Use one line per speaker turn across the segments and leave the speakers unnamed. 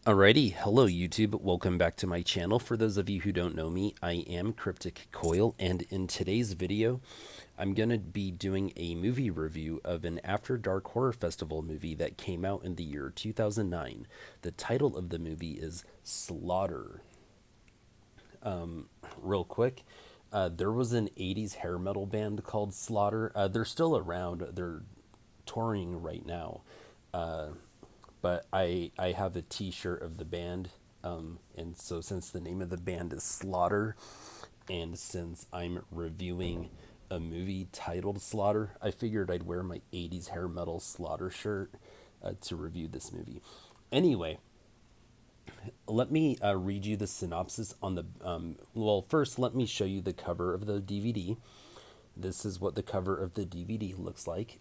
Alrighty, hello YouTube, welcome back to my channel. For those of you who don't know me, I am Cryptic Coil, and in today's video, I'm going to be doing a movie review of an After Dark Horror Festival movie that came out in the year 2009. The title of the movie is Slaughter. Real quick, there was an 80s hair metal band called Slaughter. They're still around, they're touring right now. But I have a T-shirt of the band, and so since the name of the band is Slaughter, and since I'm reviewing a movie titled Slaughter, I figured I'd wear my '80s hair metal Slaughter shirt to review this movie. Anyway, let me read you the synopsis on the. Well, first, let me show you the cover of the DVD. This is what the cover of the DVD looks like.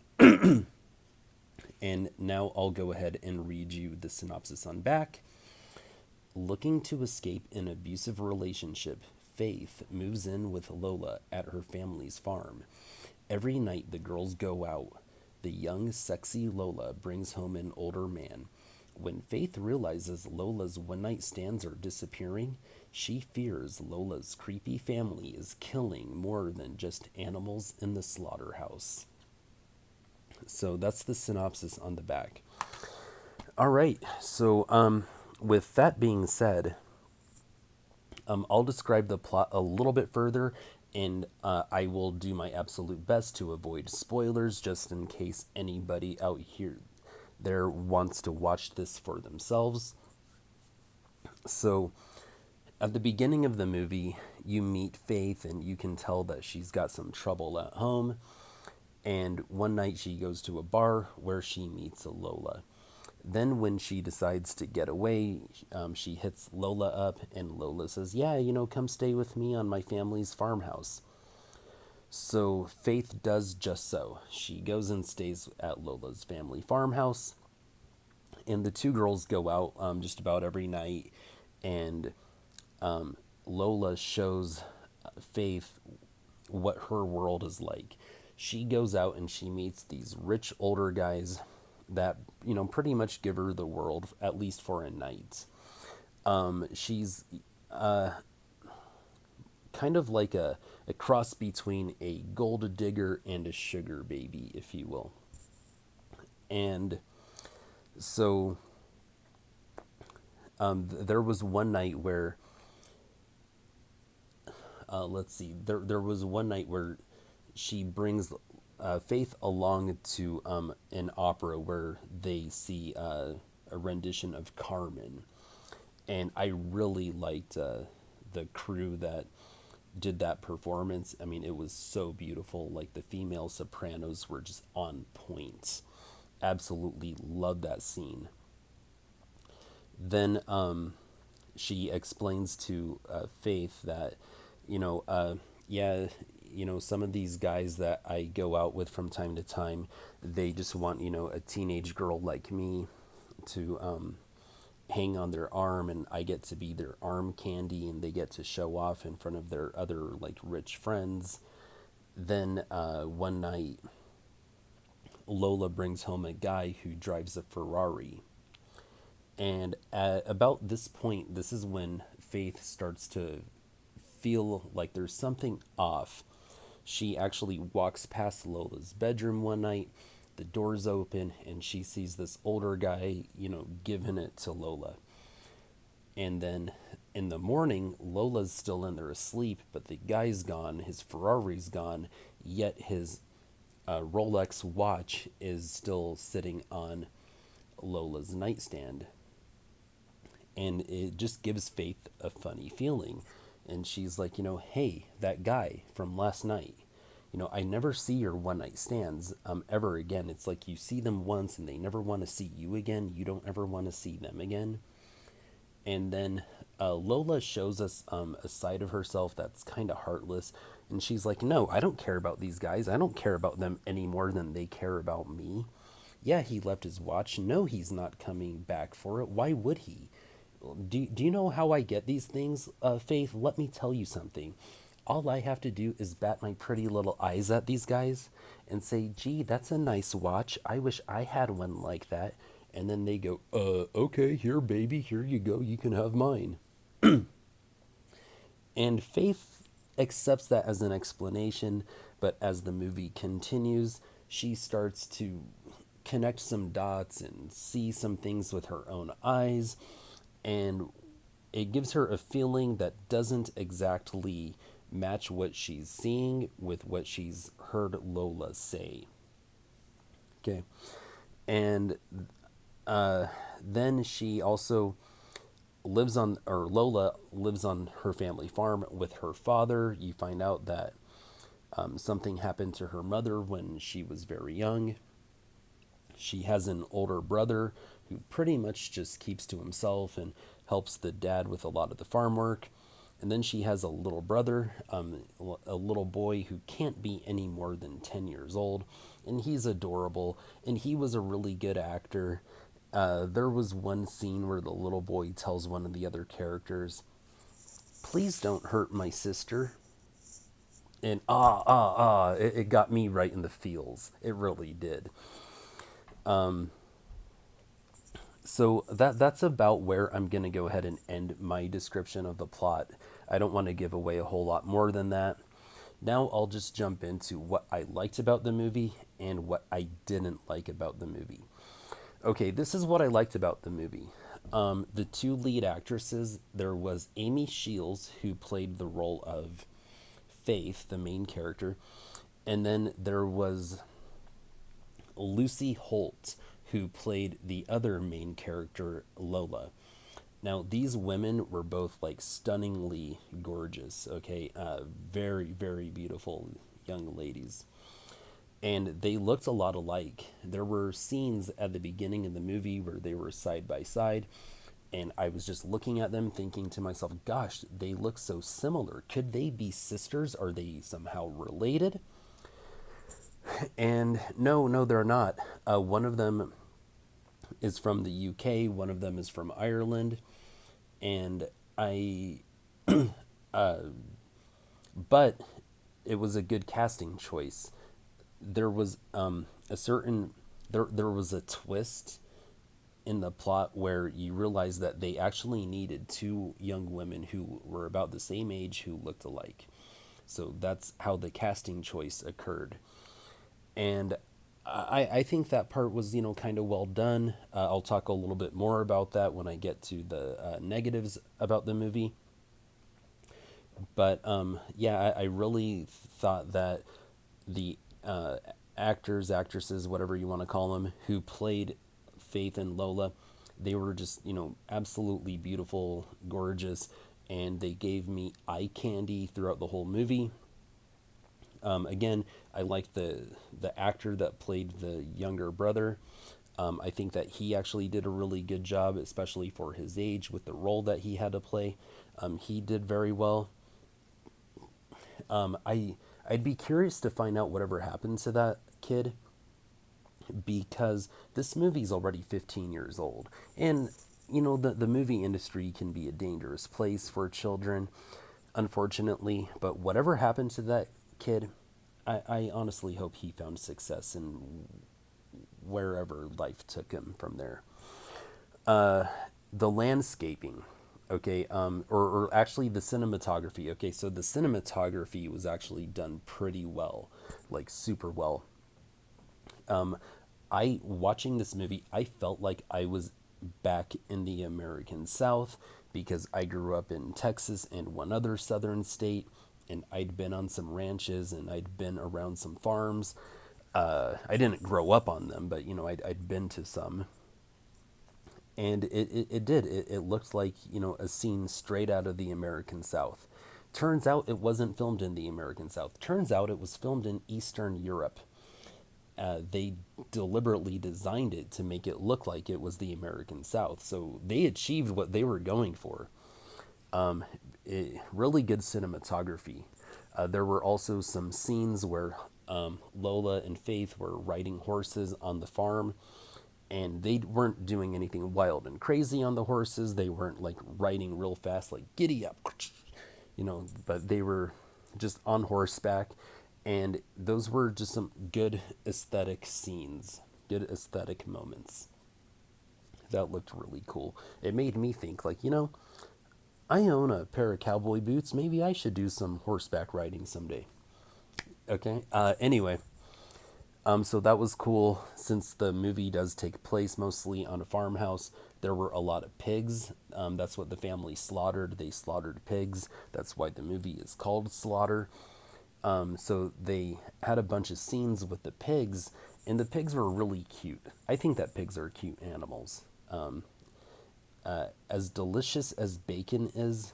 And now I'll go ahead and read you the synopsis on back. Looking to escape an abusive relationship, Faith moves in with Lola at her family's farm. Every night the girls go out. The young, sexy Lola brings home an older man. When Faith realizes Lola's one night stands are disappearing, she fears Lola's creepy family is killing more than just animals in the slaughterhouse. So that's the synopsis on the back. All right. So, with that being said, I'll describe the plot a little bit further, and I will do my absolute best to avoid spoilers, just in case anybody out here there wants to watch this for themselves. So, at the beginning of the movie, you meet Faith, and you can tell that she's got some trouble at home. And one night she goes to a bar where she meets Lola. Then, when she decides to get away, she hits Lola up, and Lola says, "Yeah, come stay with me on my family's farmhouse." So, Faith does just so. She goes and stays at Lola's family farmhouse, and the two girls go out just about every night, and Lola shows Faith what her world is like. She goes out and she meets these rich older guys that, pretty much give her the world, at least for a night. She's kind of like a cross between a gold digger and a sugar baby, if you will. And so there was one night where, let's see, there was one night where she brings Faith along to an opera where they see a rendition of Carmen, and I really liked the crew that did that performance. I mean, it was so beautiful. Like the female sopranos were just on point. Absolutely loved that scene. Then she explains to Faith that, yeah, some of these guys that I go out with from time to time, they just want, a teenage girl like me to hang on their arm, and I get to be their arm candy, and they get to show off in front of their other, like, rich friends. Then one night, Lola brings home a guy who drives a Ferrari. And at about this point, this is when Faith starts to feel like there's something off. She actually walks past Lola's bedroom one night. The door's open, and she sees this older guy, giving it to Lola. And then in the morning, Lola's still in there asleep, but the guy's gone, his Ferrari's gone, yet his Rolex watch is still sitting on Lola's nightstand. And it just gives Faith a funny feeling. And she's like, hey, that guy from last night, I never see your one night stands ever again. It's like you see them once and they never want to see you again. You don't ever want to see them again. And then Lola shows us a side of herself that's kind of heartless. And she's like, no, I don't care about these guys. I don't care about them any more than they care about me. Yeah, he left his watch. No, he's not coming back for it. Why would he? Do you know how I get these things, Faith? Let me tell you something. All I have to do is bat my pretty little eyes at these guys and say, gee, that's a nice watch. I wish I had one like that. And then they go, okay, here, baby, here you go, you can have mine. And Faith accepts that as an explanation, but as the movie continues, she starts to connect some dots and see some things with her own eyes. And it gives her a feeling that doesn't exactly match what she's seeing with what she's heard Lola say. Okay. And then she also Lola lives on her family farm with her father. You find out that something happened to her mother when she was very young. She has an older brother who pretty much just keeps to himself and helps the dad with a lot of the farm work. And then she has a little brother, a little boy who can't be any more than 10 years old. And he's adorable. And he was a really good actor. There was one scene where the little boy tells one of the other characters, "Please don't hurt my sister." And it got me right in the feels. It really did. So that's about where I'm going to go ahead and end my description of the plot. I don't want to give away a whole lot more than that. Now I'll just jump into what I liked about the movie and what I didn't like about the movie. Okay, this is what I liked about the movie. The two lead actresses, there was Amy Shields, who played the role of Faith, the main character, and then there was Lucy Holt, who played the other main character, Lola. Now, these women were both like stunningly gorgeous, okay? Very, very beautiful young ladies. And they looked a lot alike. There were scenes at the beginning of the movie where they were side by side, and I was just looking at them thinking to myself, gosh, they look so similar. Could they be sisters? Are they somehow related? And no, they're not. One of them is from the UK, one of them is from Ireland, and but it was a good casting choice. There was there was a twist in the plot where you realize that they actually needed two young women who were about the same age who looked alike. So that's how the casting choice occurred. And I think that part was, kind of well done. I'll talk a little bit more about that when I get to the negatives about the movie. But yeah, I really thought that the actors, actresses, whatever you want to call them, who played Faith and Lola, they were just, absolutely beautiful, gorgeous, and they gave me eye candy throughout the whole movie. Again, I like the actor that played the younger brother. I think that he actually did a really good job, especially for his age, with the role that he had to play. He did very well. I'd be curious to find out whatever happened to that kid, because this movie's already 15 years old, and the movie industry can be a dangerous place for children, unfortunately. But whatever happened to that kid, I honestly hope he found success in wherever life took him from there. The landscaping, okay, or actually the cinematography. Okay, so the cinematography was actually done pretty well, like super well. I watching this movie, I felt like I was back in the American South, because I grew up in Texas and one other southern state, and I'd been on some ranches and I'd been around some farms. I didn't grow up on them, but I'd been to some, and it looked like a scene straight out of the American South. Turns out it wasn't filmed in the American South. Turns out it was filmed in Eastern Europe. They deliberately designed it to make it look like it was the American South. So they achieved what they were going for. Really good cinematography. There were also some scenes where Lola and Faith were riding horses on the farm, and they weren't doing anything wild and crazy on the horses. They weren't like riding real fast, like giddy up, but they were just on horseback. And those were just some good aesthetic scenes, good aesthetic moments. That looked really cool. It made me think, like, I own a pair of cowboy boots. Maybe I should do some horseback riding someday. Okay. Anyway, so that was cool. Since the movie does take place mostly on a farmhouse, there were a lot of pigs. That's what the family slaughtered. They slaughtered pigs. That's why the movie is called Slaughter. So they had a bunch of scenes with the pigs, and the pigs were really cute. I think that pigs are cute animals. As delicious as bacon is,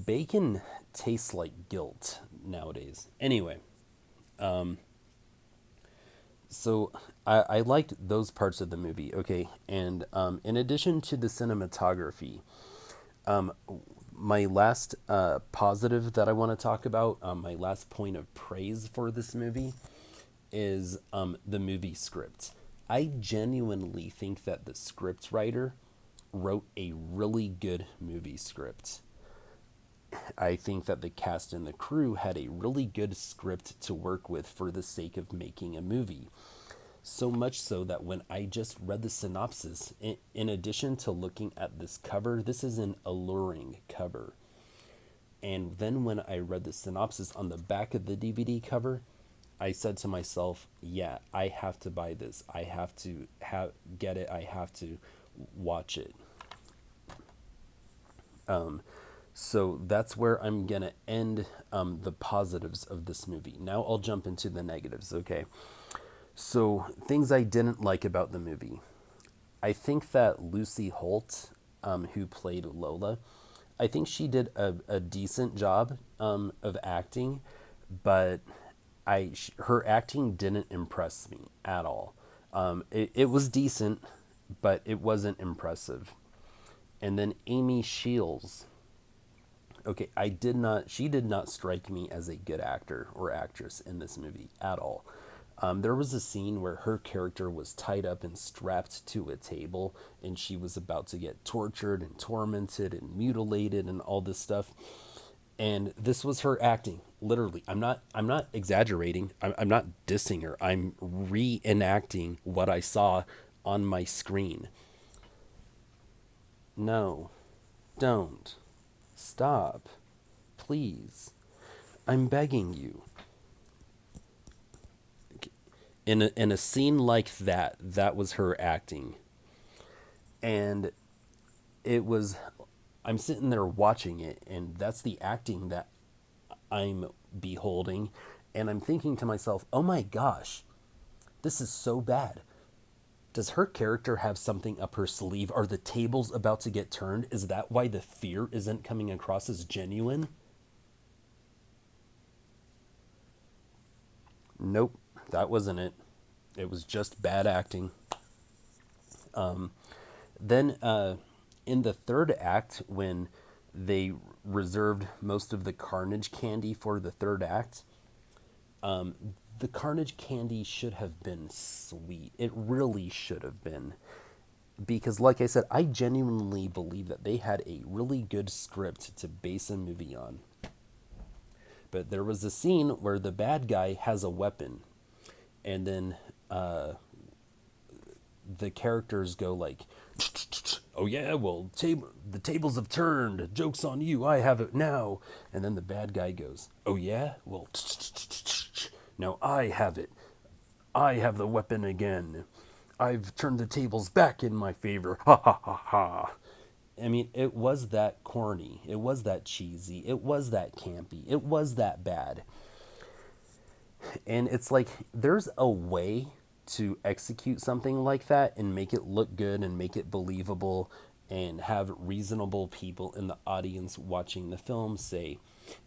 bacon tastes like guilt nowadays. Anyway, so I liked those parts of the movie. Okay, and in addition to the cinematography, um, my last positive that I want to talk about, my last point of praise for this movie is the movie script. I genuinely think that the script writer wrote a really good movie script. I think that the cast and the crew had a really good script to work with for the sake of making a movie. So much so that when I just read the synopsis, in addition to looking at this cover, this is an alluring cover. And then when I read the synopsis on the back of the DVD cover, I said to myself, yeah, I have to buy this. I have to get it. I have to watch it. So that's where I'm going to end the positives of this movie. Now I'll jump into the negatives, okay? So, things I didn't like about the movie. I think that Lucy Holt, who played Lola, I think she did a decent job of acting, but her acting didn't impress me at all. It was decent, but it wasn't impressive. And then Amy Shields. Okay, she did not strike me as a good actor or actress in this movie at all. There was a scene where her character was tied up and strapped to a table, and she was about to get tortured and tormented and mutilated and all this stuff. And this was her acting, literally. I'm not exaggerating. I'm not dissing her. I'm reenacting what I saw on my screen. No, don't. Stop. Please. I'm begging you. In a scene like that, that was her acting. And it was, I'm sitting there watching it, and that's the acting that I'm beholding. And I'm thinking to myself, oh my gosh, this is so bad. Does her character have something up her sleeve? Are the tables about to get turned? Is that why the fear isn't coming across as genuine? Nope, that wasn't it. It was just bad acting. Then in the third act, when they reserved most of the carnage candy for the third act, the carnage candy should have been sweet. It really should have been. Because, like I said, I genuinely believe that they had a really good script to base a movie on. But there was a scene where the bad guy has a weapon, and then the characters go like, oh yeah, well, the tables have turned. Joke's on you. I have it now. And then the bad guy goes, oh yeah, well, now I have it. I have the weapon again. I've turned the tables back in my favor. Ha ha ha ha. I mean, it was that corny. It was that cheesy. It was that campy. It was that bad. And it's like, there's a way to execute something like that and make it look good and make it believable and have reasonable people in the audience watching the film say,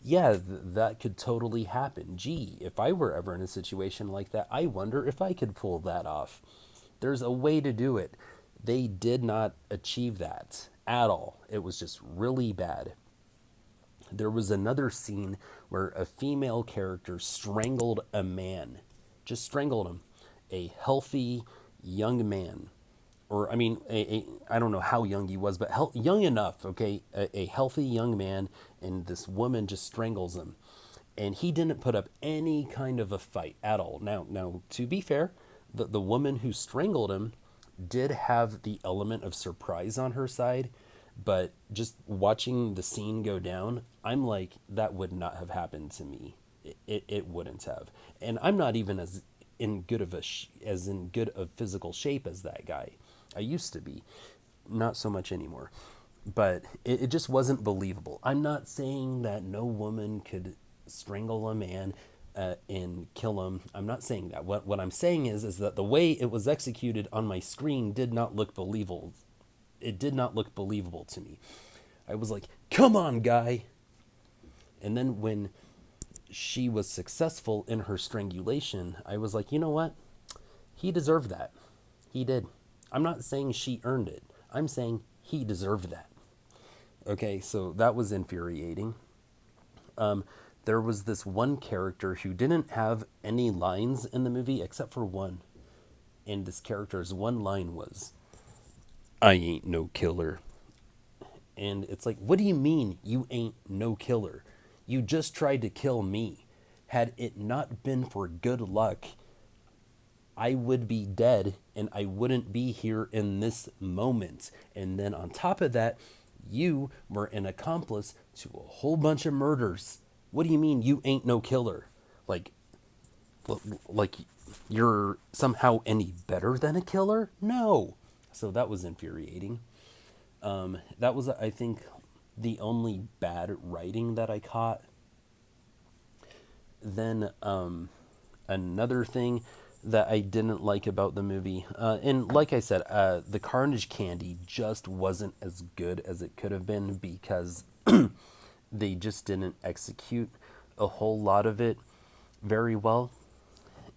yeah, that could totally happen. Gee, if I were ever in a situation like that, I wonder if I could pull that off. There's a way to do it. They did not achieve that at all. It was just really bad. There was another scene where a female character strangled a man. Just strangled him. A healthy young man. Or, I mean, I don't know how young he was, but young enough, okay? A healthy young man, and this woman just strangles him. And he didn't put up any kind of a fight at all. Now, to be fair, the woman who strangled him did have the element of surprise on her side, but just watching the scene go down, I'm like, that would not have happened to me. It wouldn't have. And I'm not even as in good of as in good of physical shape as that guy. I used to be, not so much anymore. But it just wasn't believable. I'm not saying that no woman could strangle a man and kill him. I'm not saying that. What I'm saying is that the way it was executed on my screen did not look believable. It did not look believable to me. I was like, come on, guy. And then when she was successful in her strangulation, I was like, you know what? He deserved that. He did. I'm not saying she earned it. I'm saying he deserved that. Okay, so that was infuriating. There was this one character who didn't have any lines in the movie except for one. And this character's one line was, I ain't no killer. And it's like, what do you mean you ain't no killer? You just tried to kill me. Had it not been for good luck, I would be dead and I wouldn't be here in this moment. And then on top of that, you were an accomplice to a whole bunch of murders. What do you mean you ain't no killer? Like, like you're somehow any better than a killer? No. So that was infuriating. That was, I think, the only bad writing that I caught. Then another thing that I didn't like about the movie, and like I said, the Carnage Candy just wasn't as good as it could have been because they just didn't execute a whole lot of it very well.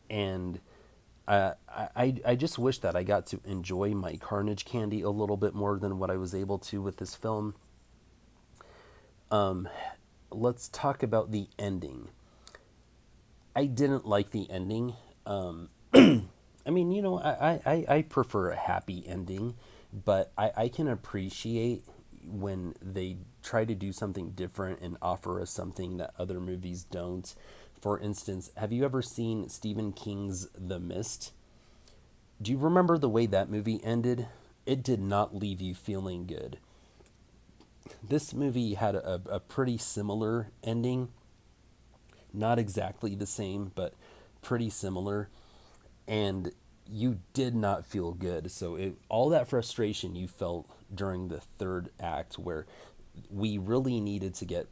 And I just wish that I got to enjoy my Carnage Candy a little bit more than what I was able to with this film. Let's talk about the ending. I didn't like the ending. I mean, you know, I prefer a happy ending, but I can appreciate when they try to do something different and offer us something that other movies don't. For instance, have you ever seen Stephen King's The Mist? Do you remember the way that movie ended? It did not leave you feeling good. This movie had a pretty similar ending. Not exactly the same, but pretty similar. And you did not feel good. So all that frustration you felt during the third act, where we really needed to get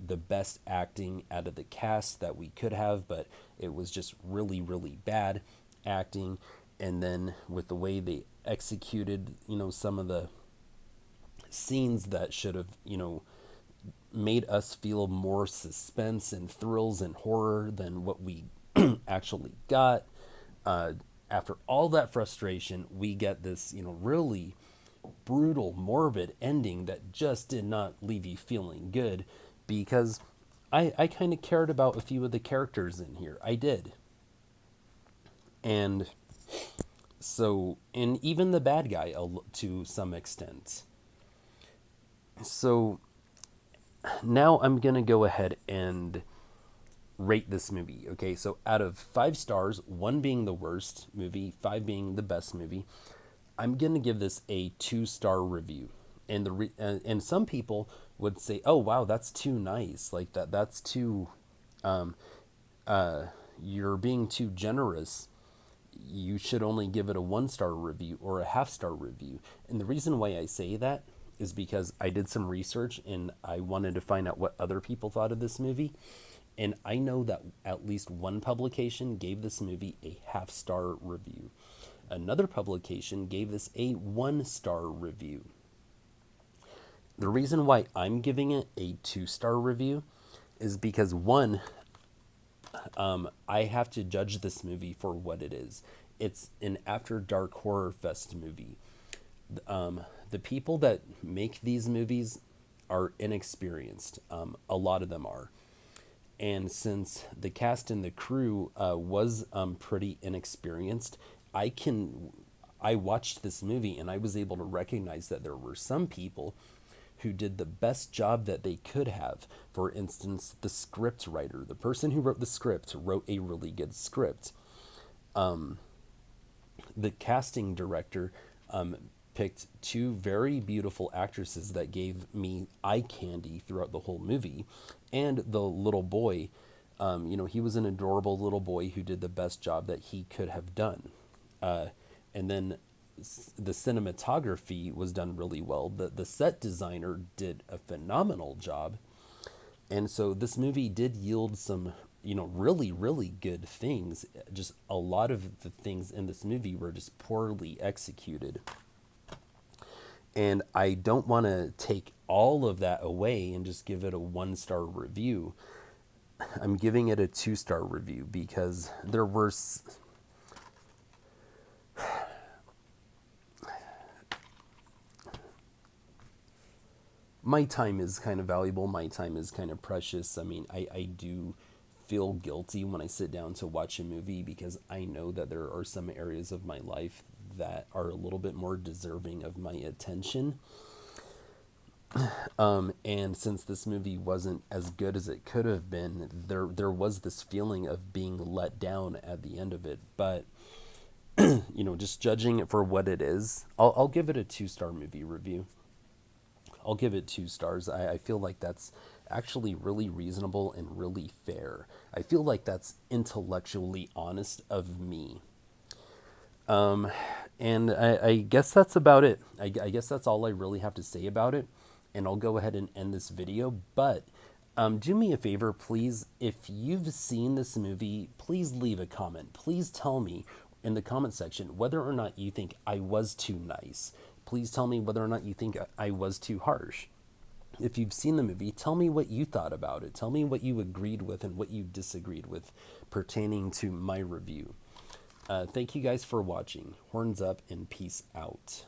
the best acting out of the cast that we could have, but it was just really, really bad acting. And then with the way they executed, you know, some of the scenes that should have, you know, made us feel more suspense and thrills and horror than what we actually got. After all that frustration, we get this, you know, really brutal, morbid ending that just did not leave you feeling good because I kind of cared about a few of the characters in here. I did. And so, and even the bad guy to some extent. So now I'm going to go ahead and rate this movie. Okay, so out of 5 stars, 1 being the worst movie, 5 being the best movie, I'm going to give this a 2-star review. And and some people would say, "Oh wow, that's too nice. Like that's too you're being too generous. You should only give it a 1-star review or a half-star review." And the reason why I say that is because I did some research and I wanted to find out what other people thought of this movie. And I know that at least one publication gave this movie a half-star review. Another publication gave this a 1-star review. The reason why I'm giving it a 2-star review is because, one, I have to judge this movie for what it is. It's an After Dark Horror Fest movie. The people that make these movies are inexperienced. A lot of them are. And since the cast and the crew was pretty inexperienced, I watched this movie and I was able to recognize that there were some people who did the best job that they could have. For instance, the script writer, the person who wrote the script, wrote a really good script. The casting director picked two very beautiful actresses that gave me eye candy throughout the whole movie, and the little boy. He was an adorable little boy who did the best job that he could have done. And then the cinematography was done really well. The set designer did a phenomenal job. And so this movie did yield some, really, really good things. Just a lot of the things in this movie were just poorly executed. And I don't want to take all of that away and just give it a 1-star review. I'm giving it a 2-star review because there were my time is kind of valuable. My time is kind of precious. I mean, I do feel guilty when I sit down to watch a movie because I know that there are some areas of my life that are a little bit more deserving of my attention. And since this movie wasn't as good as it could have been, there was this feeling of being let down at the end of it. But just judging it for what it is, I'll give it a 2-star movie review. I'll give it 2 stars. I feel like that's actually really reasonable and really fair. I feel like that's intellectually honest of me. And I guess that's about it. I guess that's all I really have to say about it. And I'll go ahead and end this video. But do me a favor, please. If you've seen this movie, please leave a comment. Please tell me in the comment section whether or not you think I was too nice. Please tell me whether or not you think I was too harsh. If you've seen the movie, tell me what you thought about it. Tell me what you agreed with and what you disagreed with pertaining to my review. Thank you guys for watching. Horns up and peace out.